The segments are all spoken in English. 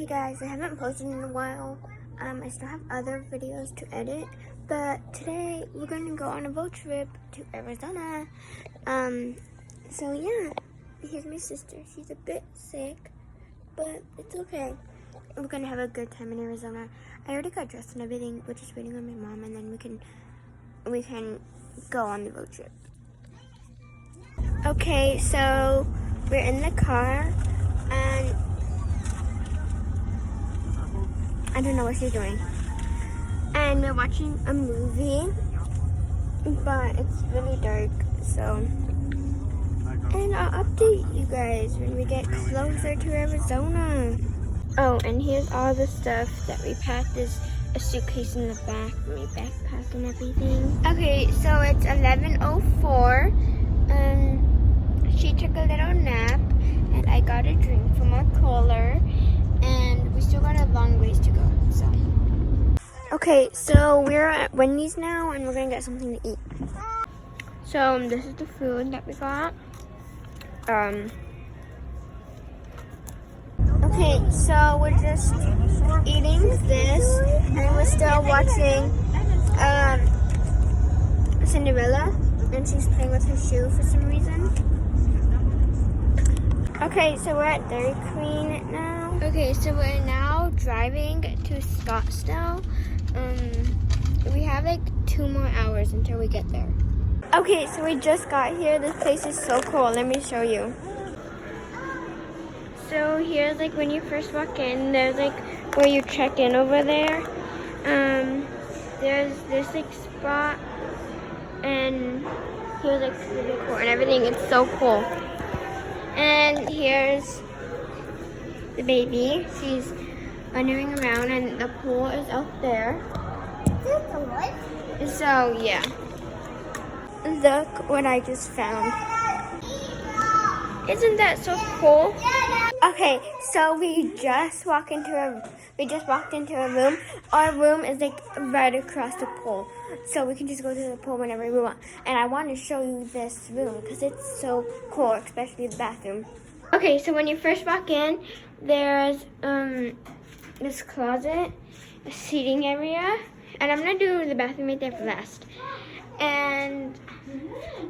Hey guys, I haven't posted in a while. I still have other videos to edit, but today we're going to go on a boat trip to Arizona. So yeah, here's my sister. She's a bit sick, but it's okay. We're going to have a good time in Arizona. I already got dressed and everything. We're just waiting on my mom, and then we can go on the road trip. Okay, so we're in the car, and I don't know what she's doing. And we're watching a movie, but it's really dark, so. And I'll update you guys when we get closer to Arizona. Oh, and here's all the stuff that we packed. There's a suitcase in the back, my backpack and everything. Okay, so it's 11:04. She took a little nap, and I got a drink from our cooler. And we still got a long ways to go, so. Okay, so we're at Wendy's now, and we're gonna get something to eat. So this is the food that we got. Okay, so we're just eating this, and we're still watching Cinderella, and she's playing with her shoe for some reason. Okay, so we're at Dairy Queen now. Okay, so we're now driving to Scottsdale. We have like 2 more hours until we get there. Okay, so we just got here. This place is so cool. Let me show you. So here's like when you first walk in, there's like where you check in over there. There's this like spot, and here's like really cool and everything. It's so cool. And here's the baby. She's wandering around, and the pool is out there. So yeah, look what I just found. Isn't that so cool? Okay, so we just walked into a room. Our room is like right across the pool, so we can just go to the pool whenever we want. And I want to show you this room because it's so cool, especially the bathroom. Okay, so when you first walk in, there's this closet, a seating area, and I'm gonna do the bathroom right there for last. And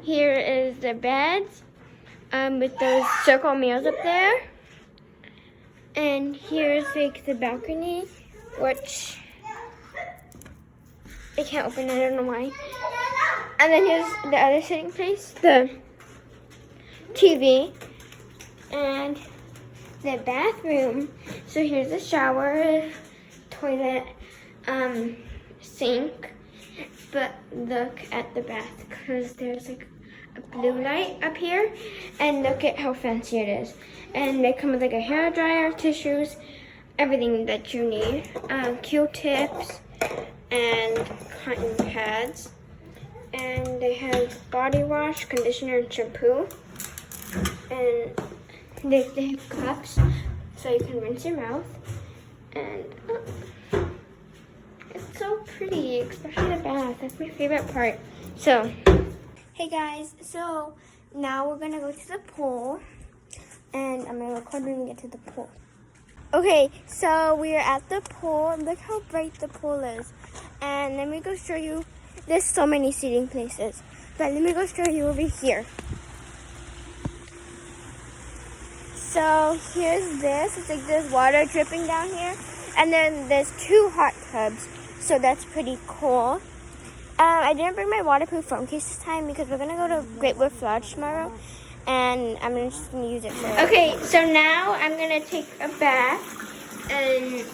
here is the beds with those circle mirrors up there. And here's like the balcony, which I can't open it, I don't know why. And then here's the other sitting place, the TV, and the bathroom. So here's the shower, toilet, sink. But look at the bath, because there's like a blue light up here, and look at how fancy it is. And they come with like a hair dryer, tissues, everything that you need, Q-tips and cotton pads, and they have body wash, conditioner, and shampoo, and they have cups so you can rinse your mouth. And it's so pretty, especially the bath. That's my favorite part. So hey guys, so now we're gonna go to the pool, and I'm gonna record when we get to the pool. Okay, so we are at the pool. Look how bright the pool is. And let me go show you. There's so many seating places, but let me go show you over here. So here's this. It's like there's water dripping down here, and then there's 2 hot tubs. So that's pretty cool. I didn't bring my waterproof phone case this time because we're gonna go to Great Wolf Lodge tomorrow, and I'm just gonna use it for it. Okay, so now I'm gonna take a bath, and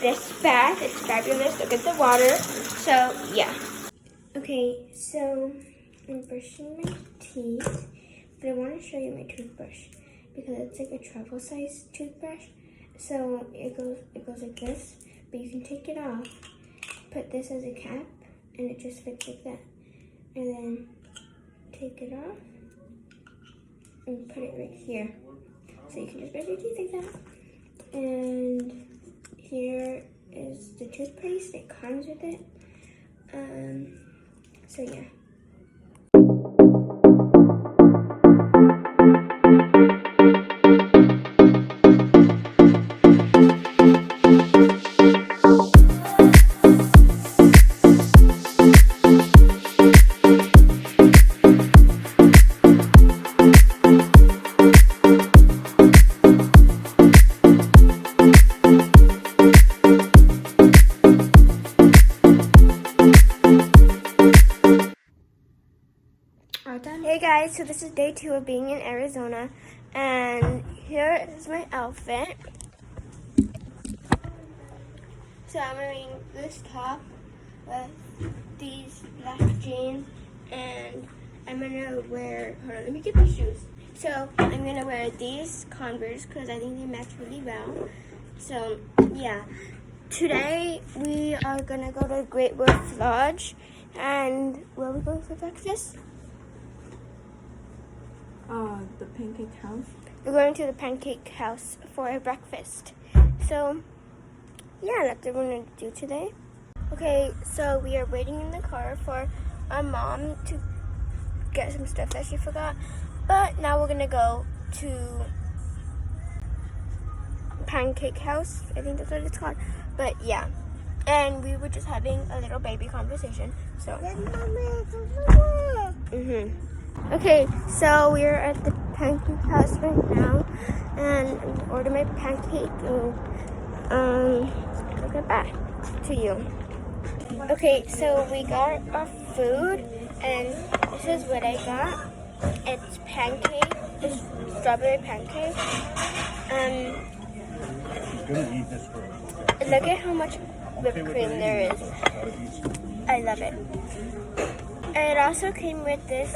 this bath, it's fabulous. Look at the water. So yeah. Okay, so I'm brushing my teeth, but I want to show you my toothbrush because it's like a travel size toothbrush. So it goes like this, but you can take it off, put this as a cap, and it just fits like that. And then take it off and put it right here. So you can just brush your teeth like that. And here is the toothpaste that comes with it. So yeah. so this is day 2 of being in Arizona, and here is my outfit. So I'm wearing this top with these black jeans, and I'm gonna wear, hold on, let me get the shoes. So I'm gonna wear these Converse because I think they match really well. So yeah, today we are gonna go to Great Wolf Lodge, and where are we going for breakfast? The Pancake House. We're going to the Pancake House for a breakfast. So yeah, that's what we're gonna do today. Okay, so we are waiting in the car for our mom to get some stuff that she forgot. But now we're gonna go to Pancake House. I think that's what it's called. But yeah, and we were just having a little baby conversation. So. Okay, so we're at the Pancake House right now, and I'm ordering my pancake. And I'll get back to you. Okay, so we got our food, and this is what I got. It's pancake, it's strawberry pancake. Look at how much whipped cream there is. I love it. And it also came with this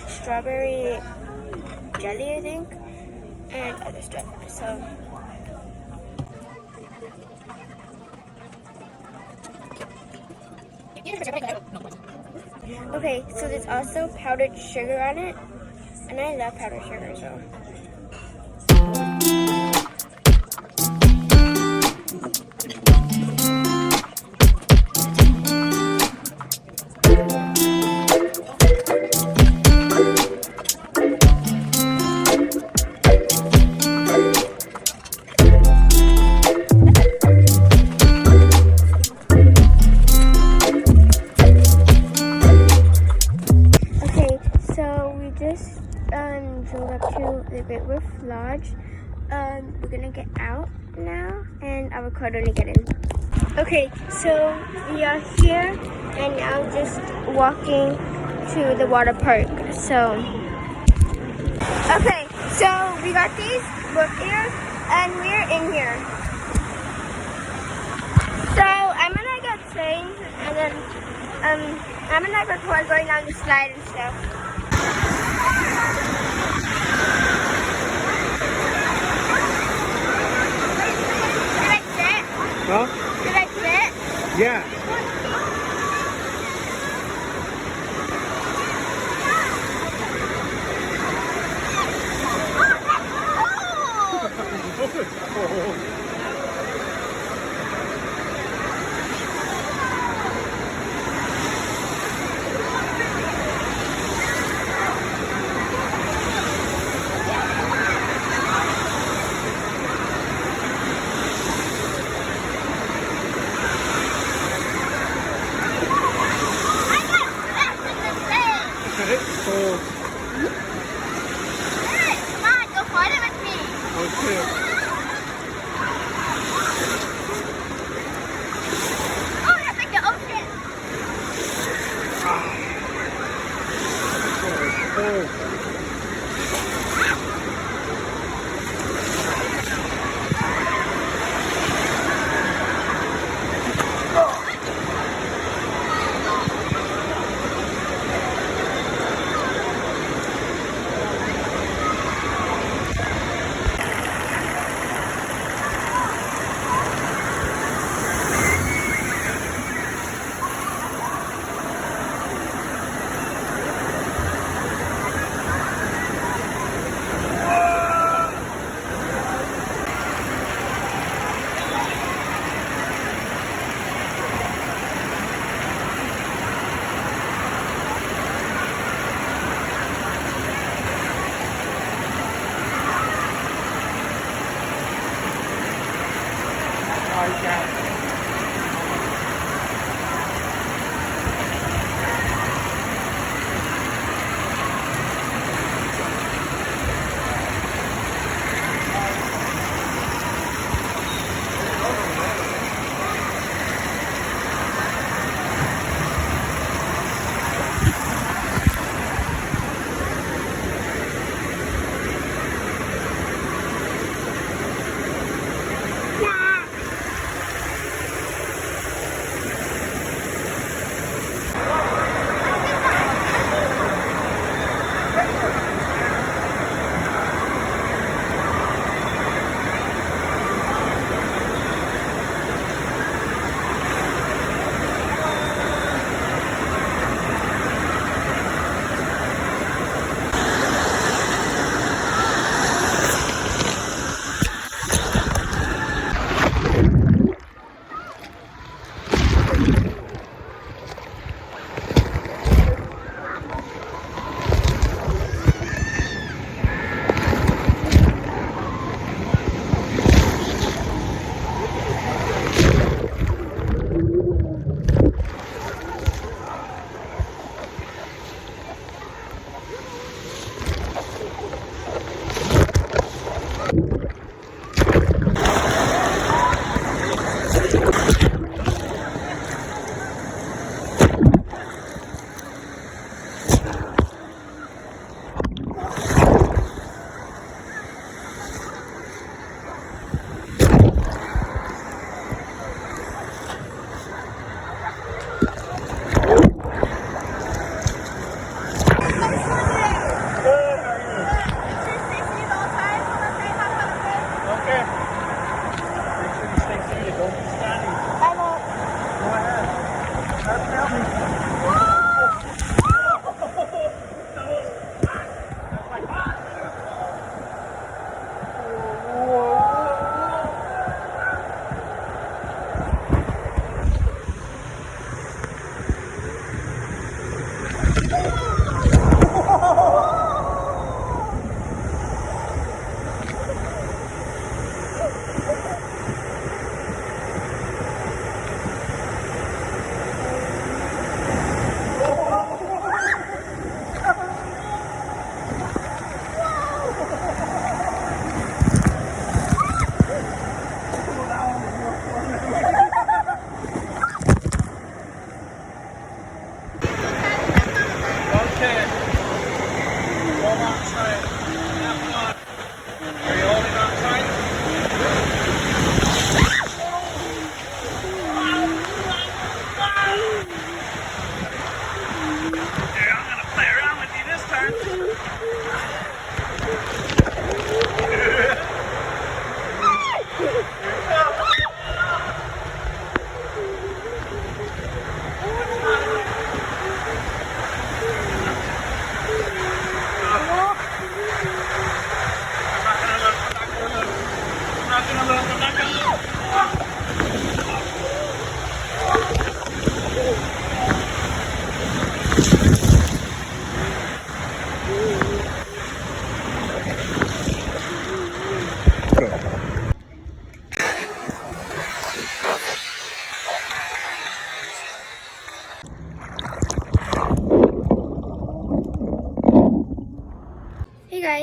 strawberry jelly, I think, and other stuff. So. Okay, so there's also powdered sugar on it, and I love powdered sugar, so. Drove up to the Great Wolf Lodge. We're gonna get out now, and I'll record when we get in. Okay, so we are here, and now just walking to the water park. So, okay, so we got these book here, and we're in here. So I'm gonna get changed, and then I'm gonna record going down the slide and stuff. Huh? Did I fit? Yeah.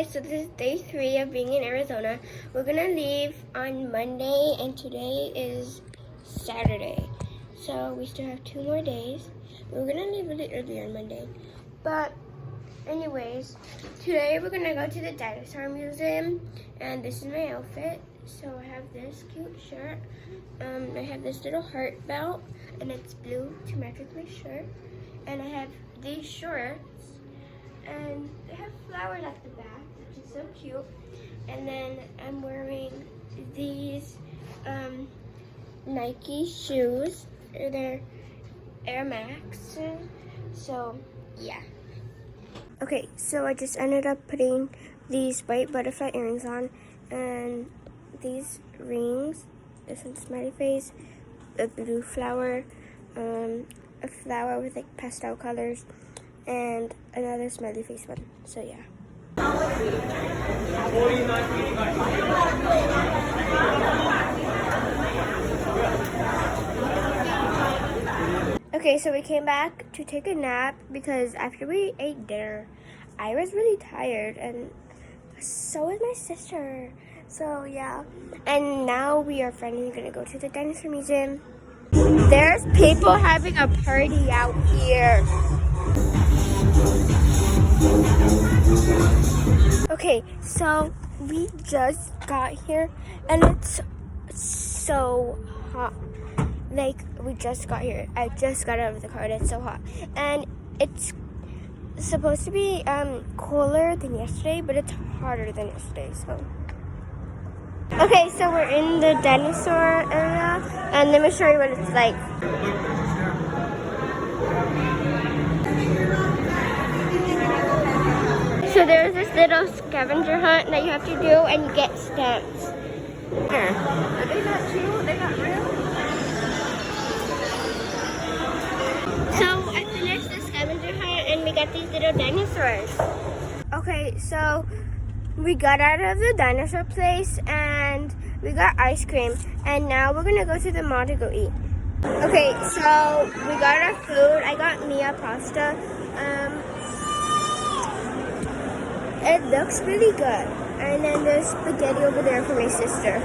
guys, so this is day 3 of being in Arizona. We're gonna leave on Monday and today is Saturday. So we still have 2 more days. We're gonna leave a little earlier on Monday. But anyways, today we're gonna go to the dinosaur museum and this is my outfit. So I have this cute shirt. I have this little heart belt and it's blue to match with my shirt. And I have these shorts. And they have flowers at the back, which is so cute. And then I'm wearing these Nike shoes. They're Air Max. So, yeah. Okay, so I just ended up putting these white butterfly earrings on. And these rings. This one's smiley face. A blue flower. A flower with like pastel colors. And another smiley face one. So yeah. Okay, so we came back to take a nap because after we ate dinner, I was really tired and so was my sister. So yeah. And now we are finally gonna go to the dinosaur museum. There's people having a party out here. Okay, so we just got here and it's so hot. Like, we just got here. I just got out of the car and it's so hot. And it's supposed to be cooler than yesterday, but it's hotter than yesterday, so. Okay, so we're in the dinosaur area and let me show you what it's like. So there's this little scavenger hunt that you have to do and you get stamps. Here. Are they not true? They're not real? So I finished the scavenger hunt and we got these little dinosaurs. Okay, so we got out of the dinosaur place and we got ice cream. And now we're gonna go to the mall to go eat. Okay, so we got our food. I got Mia pasta. It looks really good. And then there's spaghetti over there for my sister.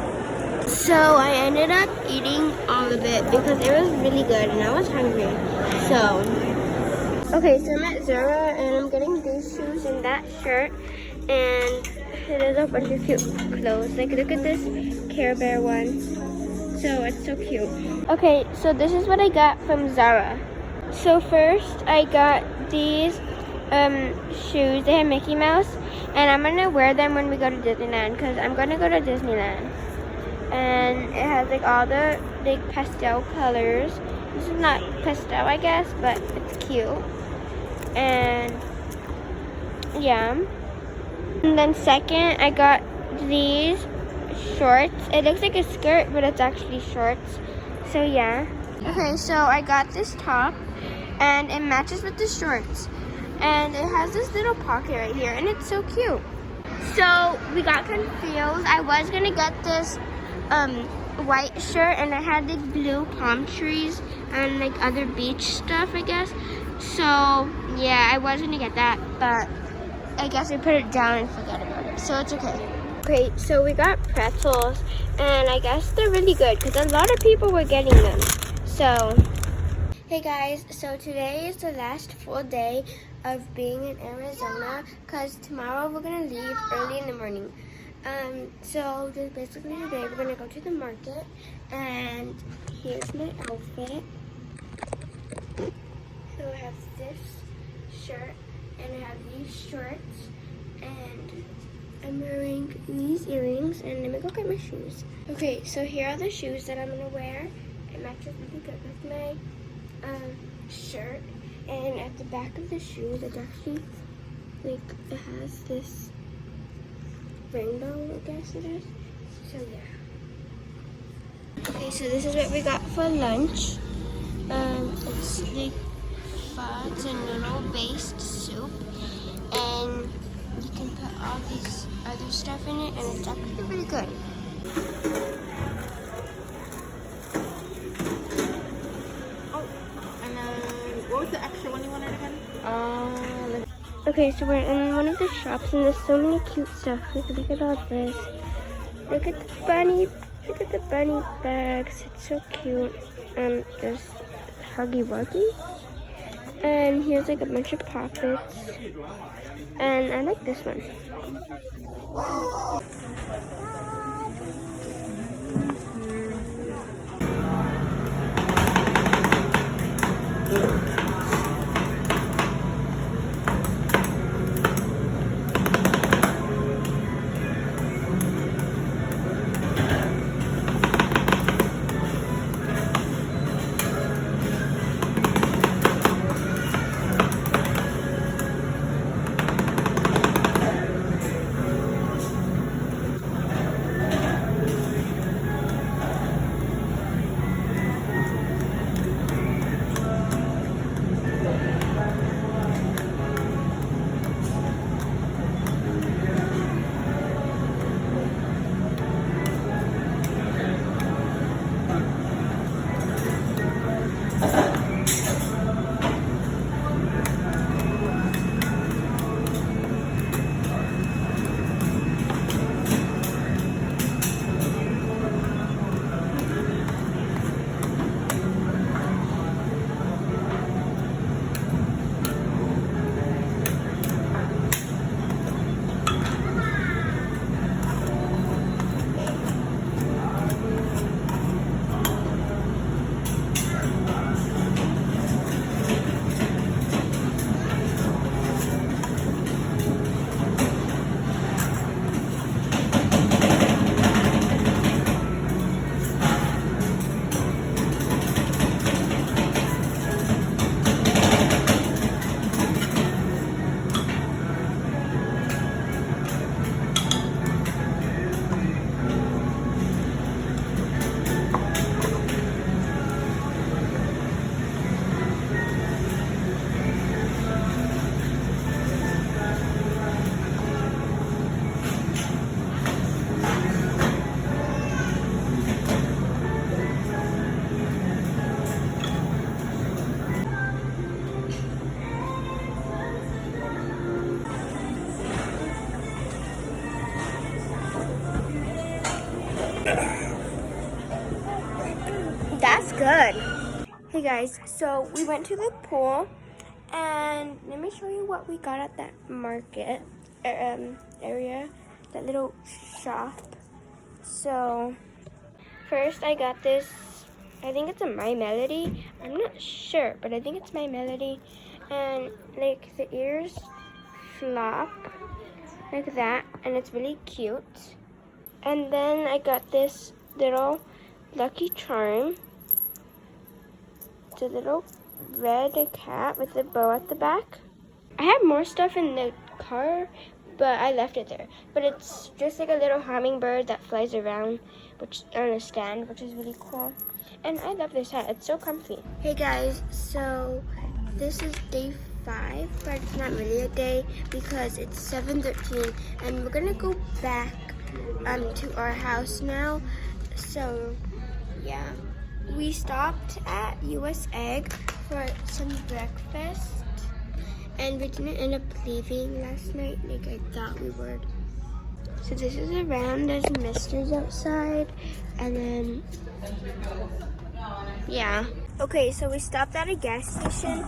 So I ended up eating all of it because it was really good and I was hungry. So, okay, so I'm at Zara and I'm getting these shoes and that shirt. And there's a bunch of cute clothes. Like, look at this Care Bear one. So it's so cute. Okay, so this is what I got from Zara. So first I got these shoes. They have Mickey Mouse. And I'm going to wear them when we go to Disneyland because I'm going to go to Disneyland. And it has like all the big pastel colors. This is not pastel, I guess, but it's cute. And yeah. And then second, I got these shorts. It looks like a skirt, but it's actually shorts. So yeah. Okay, so I got this top and it matches with the shorts. And it has this little pocket right here and it's so cute. So we got confused. I was gonna get this white shirt and it had like blue palm trees and like other beach stuff, I guess. So yeah, I was gonna get that, but I guess I put it down and forgot about it. So it's okay. Great, so we got pretzels and I guess they're really good because a lot of people were getting them. So, hey guys, so today is the last full day of being in Arizona because tomorrow we're gonna leave early in the morning. So just basically today we're gonna go to the market and here's my outfit. So I have this shirt and I have these shorts and I'm wearing these earrings and let me go get my shoes. Okay, so here are the shoes that I'm gonna wear. It matches really good with my shirt. And at the back of the shoes, it's actually like it has this rainbow, I guess it is. So yeah. Okay, so this is what we got for lunch. It's like fudge and noodle based soup, and you can put all these other stuff in it, and it's actually really good. What was the extra one you wanted again? Okay, so we're in one of the shops and there's so many cute stuff. Look at all this. Look at the bunny. Look at the bunny bags. It's so cute. There's Huggy Wuggy. And here's like a bunch of pockets. And I like this one. That's good. Hey guys, so we went to the pool and let me show you what we got at that market area, that little shop. So first I got this, I think it's a My Melody. I'm not sure, but I think it's My Melody. And like the ears flop like that and it's really cute. And then I got this little Lucky Charm. It's a little red cat with a bow at the back. I have more stuff in the car, but I left it there. But it's just like a little hummingbird that flies around which on a stand, which is really cool. And I love this hat. It's so comfy. Hey guys, so this is day 5, but it's not really a day because it's 7:13 and we're gonna go back to our house now. So yeah, we stopped at US Egg for some breakfast and we didn't end up leaving last night like I thought we would. So this is around, there's misters outside and then yeah. Okay, so we stopped at a gas station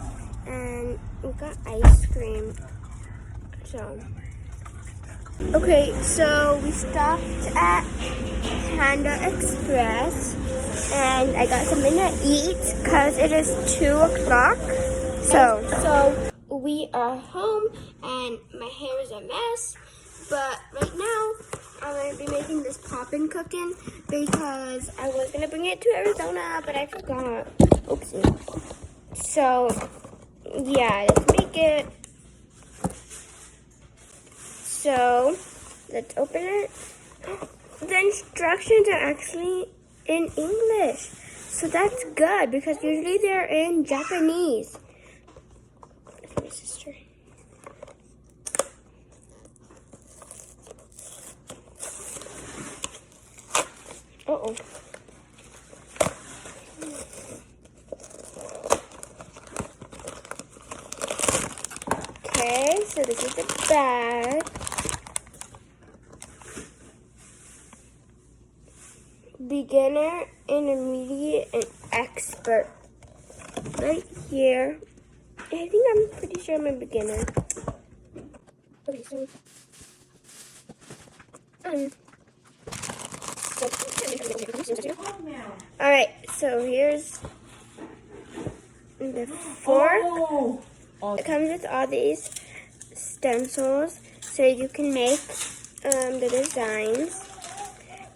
and we got ice cream. Okay, so we stopped at Panda Express and I got something to eat because it is 2 o'clock. So we are home and my hair is a mess, but right now I'm going to be making this poppin' cooking because I was going to bring it to Arizona, but I forgot. Oopsie. So yeah, let's make it. So let's open it. The instructions are actually in English. So that's good because usually they're in Japanese. That's my sister. Uh-oh. Okay, so So this is the bag. Beginner, intermediate, and expert. Right here. I think I'm pretty sure I'm a beginner. Okay, so alright, so here's the fork. It comes with all these stencils so you can make the designs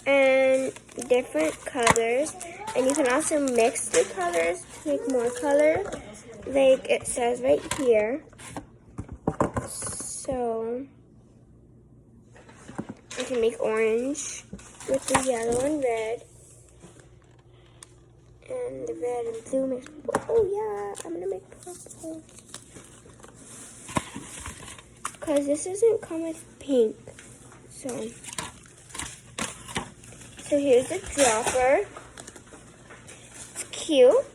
and different colors, and you can also mix the colors to make more color, like it says right here. So I can make orange with the yellow and red, and the red and blue makes purple. Oh yeah, I'm gonna make purple because this doesn't come with pink. So here's the dropper. It's cute.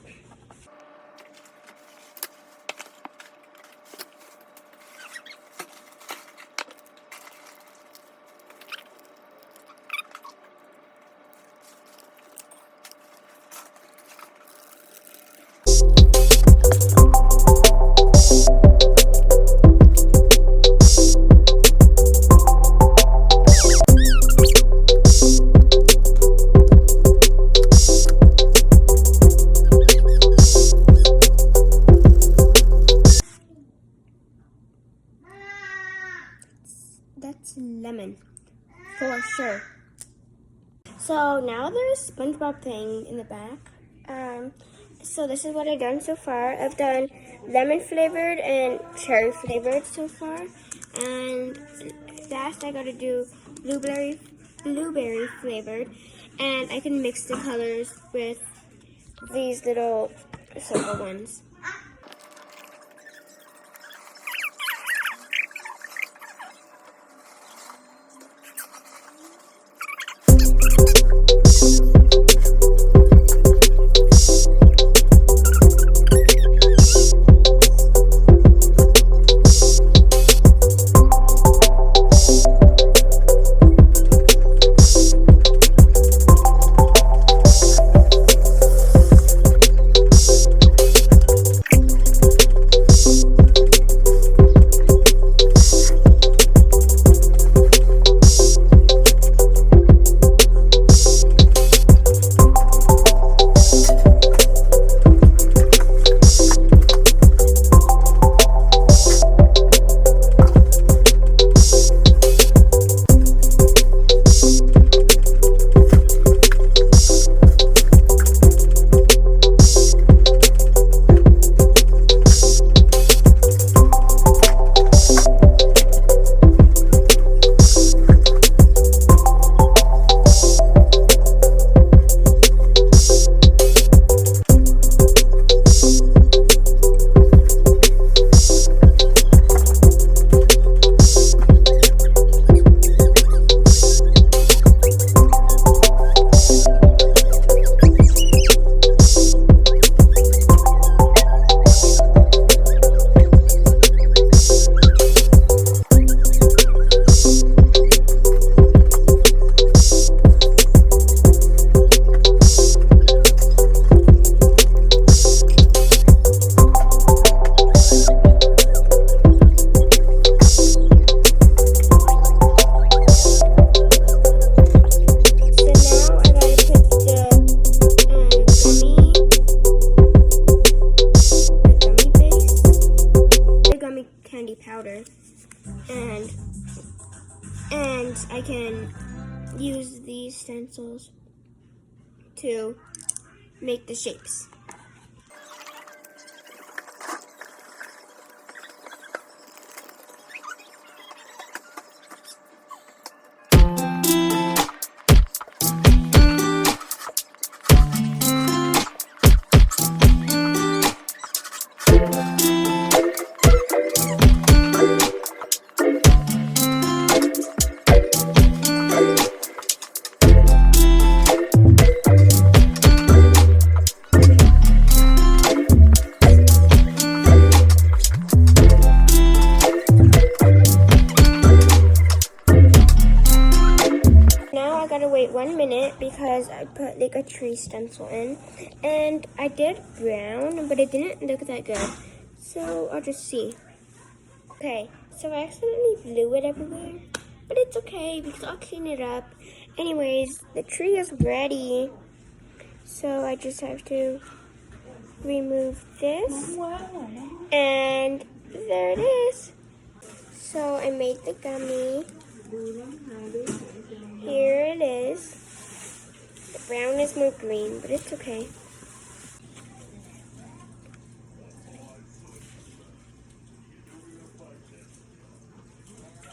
That's lemon, for sure. So now there's SpongeBob thing in the back. So this is what I've done so far. I've done lemon flavored and cherry flavored so far. And last I gotta do blueberry flavored. And I can mix the colors with these little circle ones. powder, and I can use these stencils to make the shapes. is I put like a tree stencil in, and I did brown, but it didn't look that good. So I'll just see. Okay, so I accidentally blew it everywhere, but it's okay because I'll clean it up. Anyways, the tree is ready. So I just have to remove this, and there it is. So I made the gummy. Here it is. The brown is more green, but it's okay.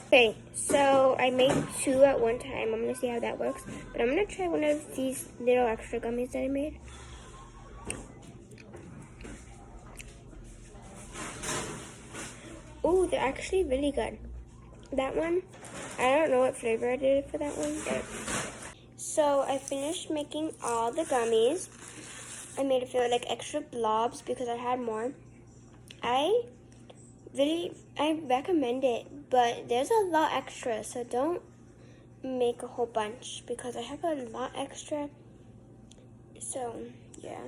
Okay, so I made 2 at one time. I'm gonna see how that works. But I'm gonna try one of these little extra gummies that I made. Oh, they're actually really good. That one, I don't know what flavor I did for that one. But... So I finished making all the gummies. I made a few like extra blobs because I had more. I recommend it, but there's a lot extra, so don't make a whole bunch because I have a lot extra. So yeah,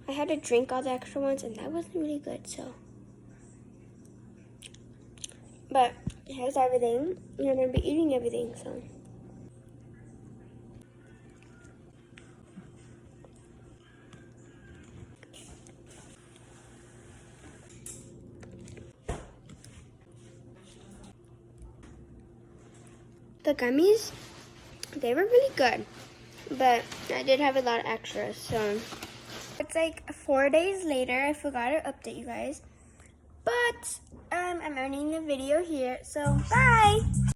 I had to drink all the extra ones, and that wasn't really good. So, but here's everything. You're gonna be eating everything, so. The gummies, they were really good, but I did have a lot of extras, so. It's like 4 days later. I forgot to update you guys, but I'm ending the video here, so bye!